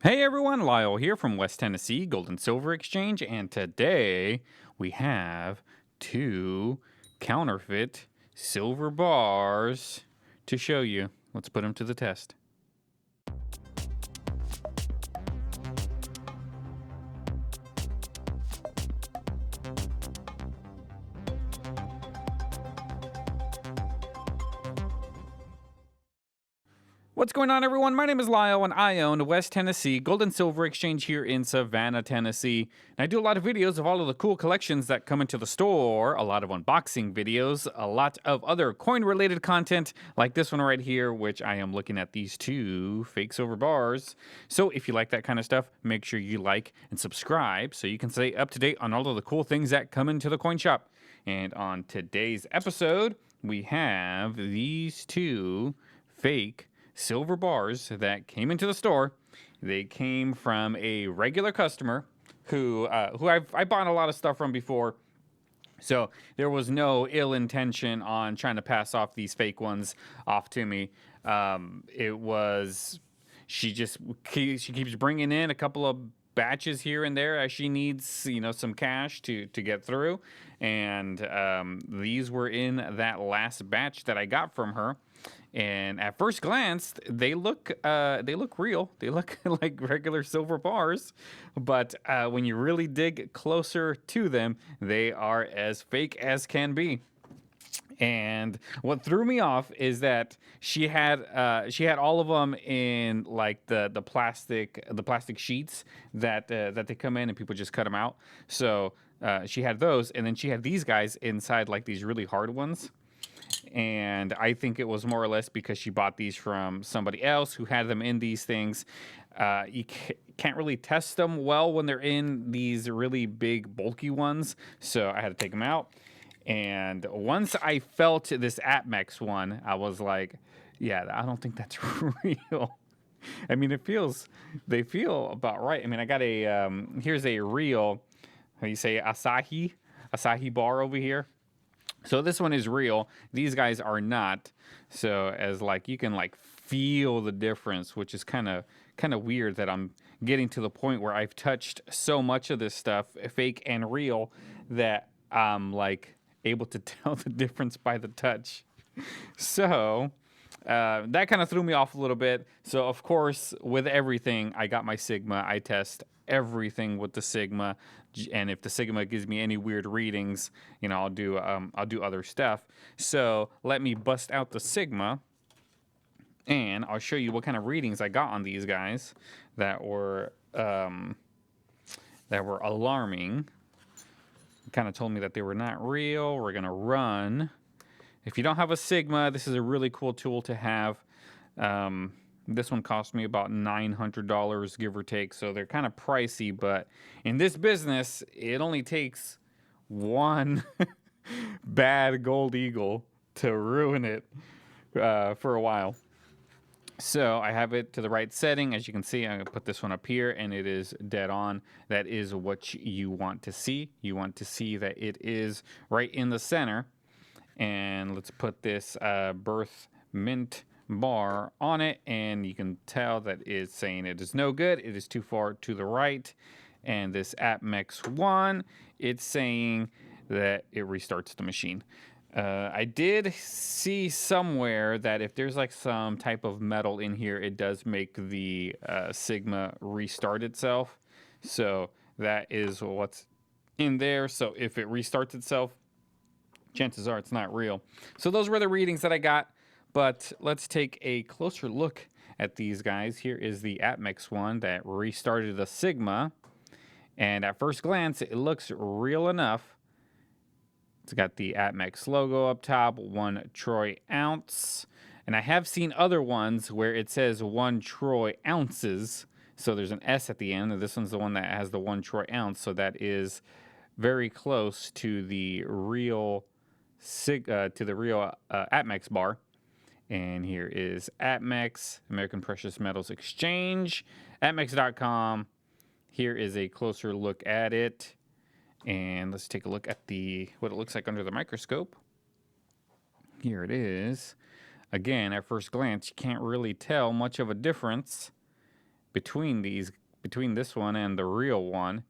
Hey everyone, Lyle here from West Tennessee Gold and Silver Exchange, and today we have two counterfeit silver bars to show you. Let's put them to the test. What's going on, everyone? My name is Lyle, and I own West Tennessee Gold and Silver Exchange here in Savannah, Tennessee. And I do a lot of videos of all of the cool collections that come into the store, a lot of unboxing videos, a lot of other coin-related content, like this one right here, which I am looking at these two fake silver bars. So if you like that kind of stuff, make sure you like and subscribe so you can stay up to date on all of the cool things that come into the coin shop. And on today's episode, we have these two fake silver bars that came into the store. They came from a regular customer who I bought a lot of stuff from before. So there was no ill intention on trying to pass off these fake ones off to me. It was she keeps bringing in a couple of batches here and there as she needs some cash to get through, and these were in that last batch that I got from her. And at first glance, they look real. They look like regular silver bars, but when you really dig closer to them, they are as fake as can be. And what threw me off is that she had all of them in like the plastic sheets that they come in and people just cut them out. So she had those, and then she had these guys inside like these really hard ones. And I think it was more or less because she bought these from somebody else who had them in these things. You can't really test them well when they're in these really big, bulky ones. So I had to take them out. And once I felt this Atmex one, I was like, yeah, I don't think that's real. I mean, they feel about right. I mean, I got here's a real, how do you say, Asahi bar over here. So this one is real. These guys are not. So as like you can like feel the difference, which is kind of weird that I'm getting to the point where I've touched so much of this stuff, fake and real, that I'm like able to tell the difference by the touch. So that kind of threw me off a little bit. So of course, with everything, I got my Sigma. I test everything with the Sigma, and if the Sigma gives me any weird readings, I'll do other stuff. So let me bust out the Sigma, and I'll show you what kind of readings I got on these guys that were alarming. Kind of told me that they were not real. We're gonna run. If you don't have a Sigma, this is a really cool tool to have. This one cost me about $900, give or take, so they're kind of pricey, but in this business, it only takes one bad gold eagle to ruin it for a while. So I have it to the right setting. As you can see, I'm going to put this one up here, and it is dead on. That is what you want to see. You want to see that it is right in the center. And let's put this Birth Mint bar on it, and you can tell that it's saying it is no good. It is too far to the right. And this Atmex 1, it's saying that it restarts the machine. I did see somewhere that if there's like some type of metal in here, it does make the Sigma restart itself. So that is what's in there. So if it restarts itself, chances are it's not real. So those were the readings that I got, but let's take a closer look at these guys. Here is the Atmex one that restarted the Sigma, and at first glance, it looks real enough. It's got the Atmex logo up top, 1 troy ounce, and I have seen other ones where it says 1 troy ounces, so there's an S at the end, and this one's the one that has the 1 troy ounce, so that is very close to the real Atmex bar. And here is Atmex, American Precious Metals Exchange, atmex.com. Here is a closer look at it. And let's take a look at what it looks like under the microscope. Here it is. Again, at first glance, you can't really tell much of a difference. between this one and the real one.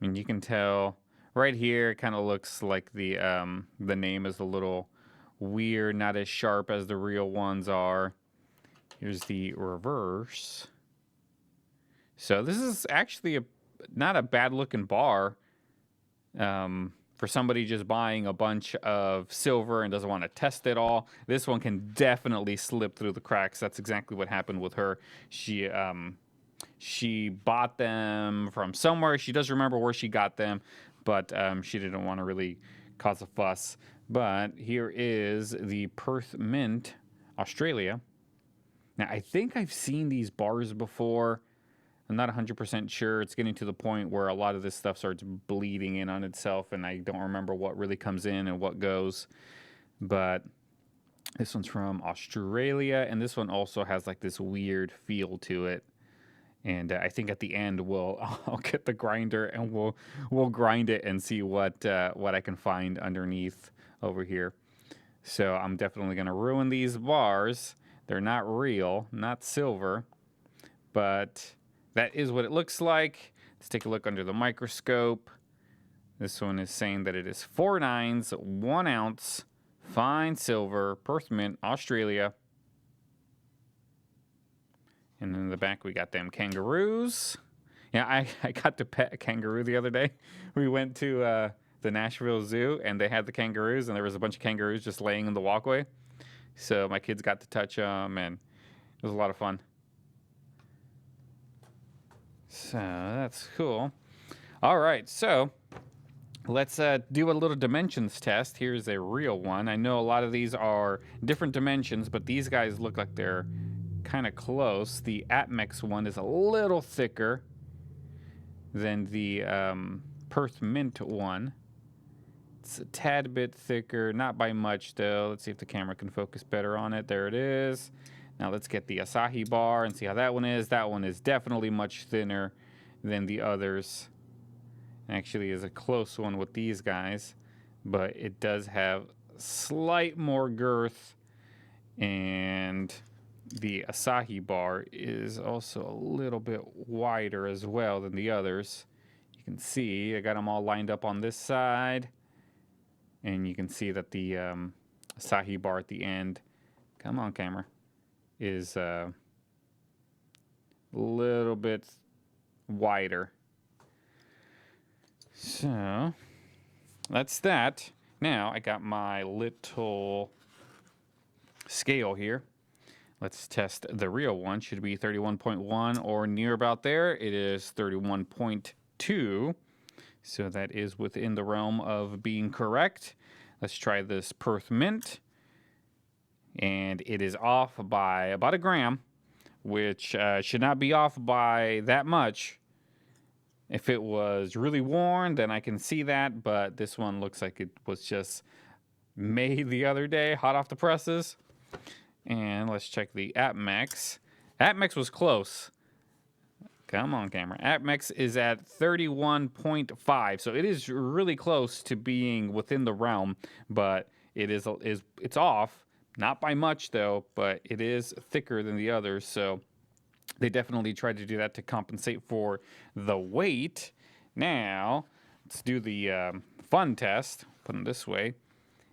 I mean, you can tell right here, it kind of looks like the name is a little weird, not as sharp as the real ones are. Here's the reverse. So this is actually not a bad looking bar for somebody just buying a bunch of silver and doesn't want to test it all. This one can definitely slip through the cracks. That's exactly what happened with her. She bought them from somewhere. She does remember where she got them, but she didn't want to really cause a fuss. But here is the Perth Mint, Australia. Now, I think I've seen these bars before. I'm not 100% sure. It's getting to the point where a lot of this stuff starts bleeding in on itself, and I don't remember what really comes in and what goes. But this one's from Australia, and this one also has like this weird feel to it. And I think at the end I'll get the grinder and we'll grind it and see what I can find underneath over here. So I'm definitely gonna ruin these bars. They're not real, not silver, but that is what it looks like. Let's take a look under the microscope. This one is saying that it is 4 nines, 1 ounce, fine silver, Perth Mint, Australia. And in the back, we got them kangaroos. Yeah, I got to pet a kangaroo the other day. We went to the Nashville Zoo, and they had the kangaroos, and there was a bunch of kangaroos just laying in the walkway. So my kids got to touch them, and it was a lot of fun. So that's cool. All right, so let's do a little dimensions test. Here's a real one. I know a lot of these are different dimensions, but these guys look like they're kind of close. The Atmex one is a little thicker than the Perth Mint one. It's a tad bit thicker, not by much though. Let's see if the camera can focus better on it. There it is. Now let's get the Asahi bar and see how that one is. That one is definitely much thinner than the others. Actually is a close one with these guys, but it does have slight more girth, and the Asahi bar is also a little bit wider as well than the others. You can see I got them all lined up on this side, and you can see that the Asahi bar at the end, come on camera, is a little bit wider. So that's that. Now I got my little scale here. Let's test the real one. Should be 31.1 or near about there. It is 31.2. So that is within the realm of being correct. Let's try this Perth Mint. And it is off by about a gram, which should not be off by that much. If it was really worn, then I can see that. But this one looks like it was just made the other day, hot off the presses. And let's check the Atmex. Atmex was close. Come on, camera. Atmex is at 31.5, so it is really close to being within the realm, but it's off. Not by much though, but it is thicker than the others, so they definitely tried to do that to compensate for the weight. Now, let's do the fun test. Put them this way.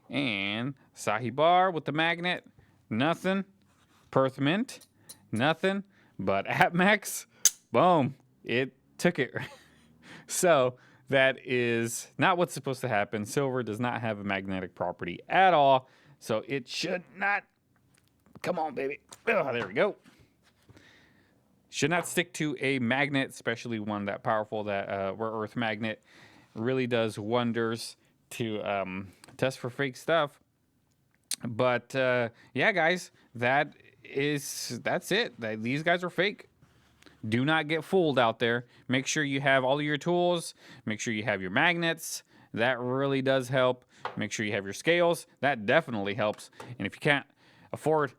And Asahi bar with the magnet. Nothing. Perth Mint, nothing. But Atmex, boom, it took it. So that is not what's supposed to happen. Silver does not have a magnetic property at all. So it should not, come on, baby. Oh, there we go. Should not stick to a magnet, especially one that powerful. That rare earth magnet really does wonders to test for fake stuff. But yeah, guys, that's it. These guys are fake. Do not get fooled out there. Make sure you have all of your tools. Make sure you have your magnets. That really does help. Make sure you have your scales. That definitely helps. And if you can't afford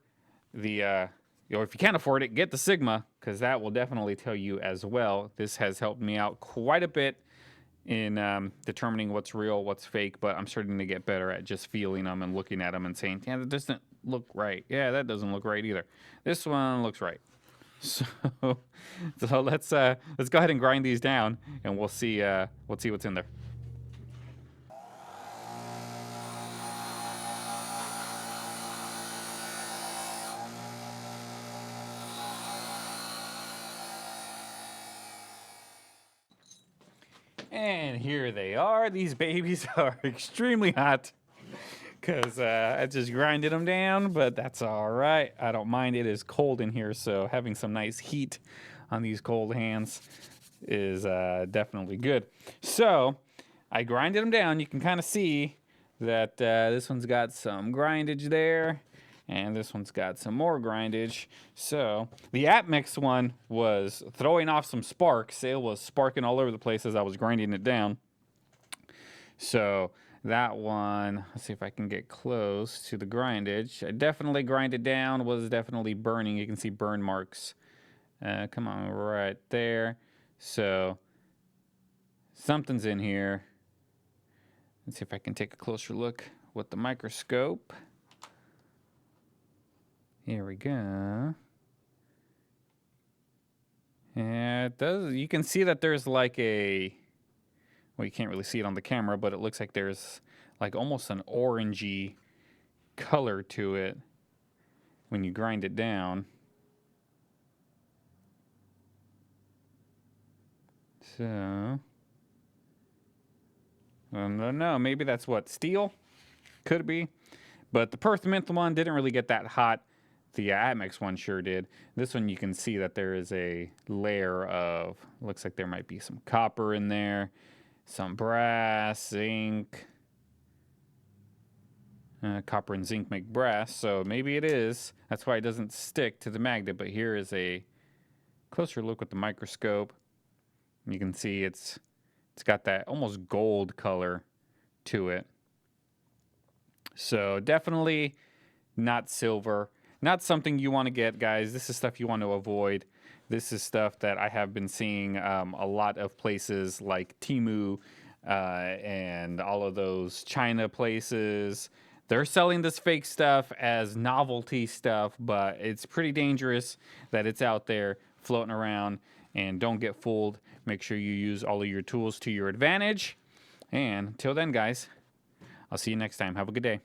if you can't afford it, get the Sigma, because that will definitely tell you as well. This has helped me out quite a bit. in determining what's real, what's fake, but I'm starting to get better at just feeling them and looking at them and saying, yeah, that doesn't look right. Yeah, that doesn't look right either. This one looks right. So, so let's go ahead and grind these down, and we'll see what's in there. And here they are. These babies are extremely hot because I just grinded them down, but that's all right. I don't mind. It is cold in here, so having some nice heat on these cold hands is definitely good. So I grinded them down. You can kind of see that this one's got some grindage there, and this one's got some more grindage. So the AppMix one was throwing off some sparks. It was sparking all over the place as I was grinding it down. So that one, let's see if I can get close to the grindage. I definitely grinded down, was definitely burning. You can see burn marks. Come on, right there. So something's in here. Let's see if I can take a closer look with the microscope. Here we go. Yeah, it does. You can see that there's like a, well, you can't really see it on the camera, but it looks like there's like almost an orangey color to it when you grind it down. So, I don't know, maybe that's what, steel? Could be. But the Perth-Mint one didn't really get that hot. The AppMix one sure did. This one you can see that there is a layer of, looks like there might be some copper in there, some brass, zinc. Copper and zinc make brass, so maybe it is. That's why it doesn't stick to the magnet, but here is a closer look with the microscope. You can see it's got that almost gold color to it. So definitely not silver. Not something you want to get, guys. This is stuff you want to avoid. This is stuff that I have been seeing a lot of places like Temu and all of those China places. They're selling this fake stuff as novelty stuff, but it's pretty dangerous that it's out there floating around. And don't get fooled. Make sure you use all of your tools to your advantage. And until then, guys, I'll see you next time. Have a good day.